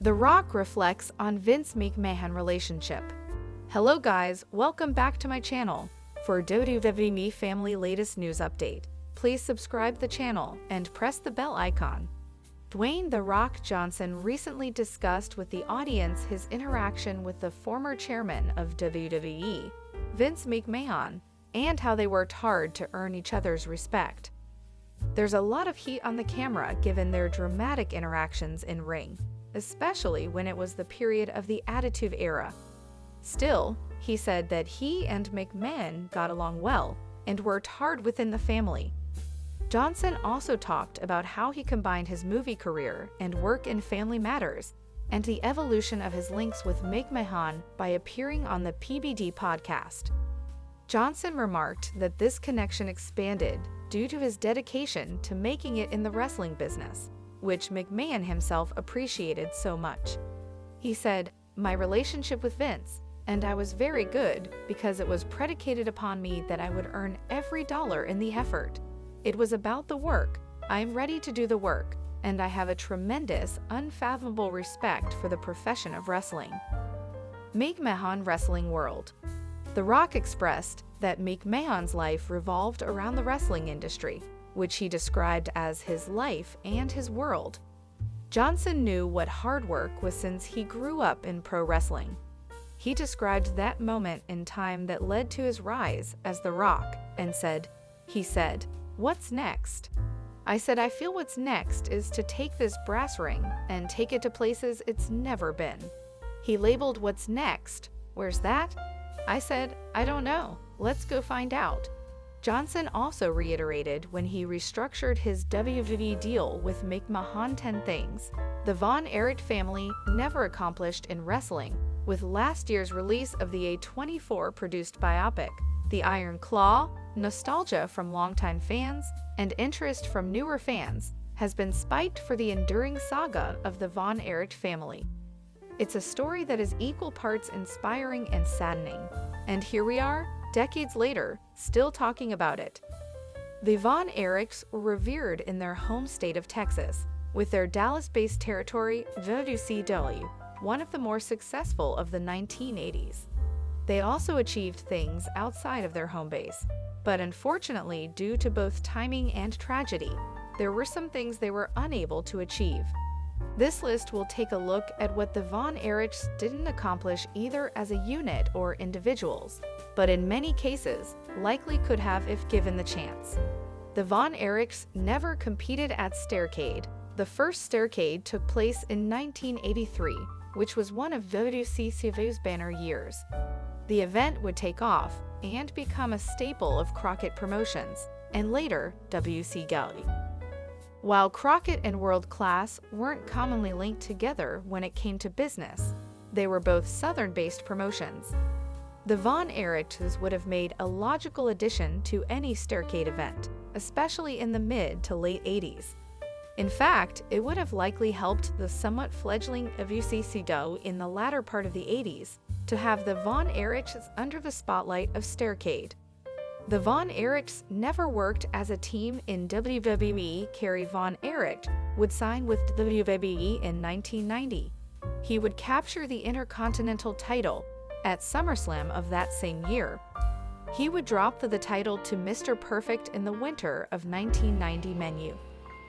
The Rock reflects on Vince McMahon relationship. Hello guys, welcome back to my channel. For WWE family latest news update, please subscribe the channel and press the bell icon. Dwayne "The Rock" Johnson recently discussed with the audience his interaction with the former chairman of WWE, Vince McMahon, and how they worked hard to earn each other's respect. There's a lot of heat on the camera given their dramatic interactions in ring, especially when it was the period of the Attitude Era. Still, he said that he and McMahon got along well and worked hard within the family. Johnson also talked about how he combined his movie career and work in Family Matters, and the evolution of his links with McMahon by appearing on the PBD podcast. Johnson remarked that this connection expanded due to his dedication to making it in the wrestling business, which McMahon himself appreciated so much. He said, "My relationship with Vince, and I was very good because it was predicated upon me that I would earn every dollar in the effort. It was about the work. I'm ready to do the work, and I have a tremendous, unfathomable respect for the profession of wrestling." McMahon Wrestling World. The Rock expressed that McMahon's life revolved around the wrestling industry, which he described as his life and his world. Johnson knew what hard work was since he grew up in pro wrestling. He described that moment in time that led to his rise as The Rock and said, "What's next? I said I feel what's next is to take this brass ring and take it to places it's never been." He labeled what's next, "Where's that?" I said, "I don't know. Let's go find out." Johnson also reiterated when he restructured his WWE deal with McMahon 10 things the Von Erich family never accomplished in wrestling, with last year's release of the A24 produced biopic, The Iron Claw. Nostalgia from longtime fans and interest from newer fans has been spiked for the enduring saga of the Von Erich family. It's a story that is equal parts inspiring and saddening, and here we are, decades later, still talking about it. The Von Erichs were revered in their home state of Texas, with their Dallas-based territory, WCW, one of the more successful of the 1980s. They also achieved things outside of their home base, but unfortunately, due to both timing and tragedy, there were some things they were unable to achieve. This list will take a look at what the Von Erichs didn't accomplish either as a unit or individuals, but in many cases, likely could have if given the chance. The Von Erichs never competed at Starrcade. The first Starrcade took place in 1983, which was one of WCW's banner years. The event would take off and become a staple of Crockett Promotions, and later WCW. While Crockett and World Class weren't commonly linked together when it came to business, they were both Southern-based promotions. The Von Erichs would have made a logical addition to any Starrcade event, especially in the mid to late 80s. In fact, it would have likely helped the somewhat fledgling WCCW in the latter part of the 80s to have the Von Erichs under the spotlight of Starrcade. The Von Erichs never worked as a team in WWE. Kerry Von Erich would sign with WWE in 1990. He would capture the Intercontinental title at SummerSlam of that same year. He would drop the title to Mr. Perfect in the winter of 1990 menu.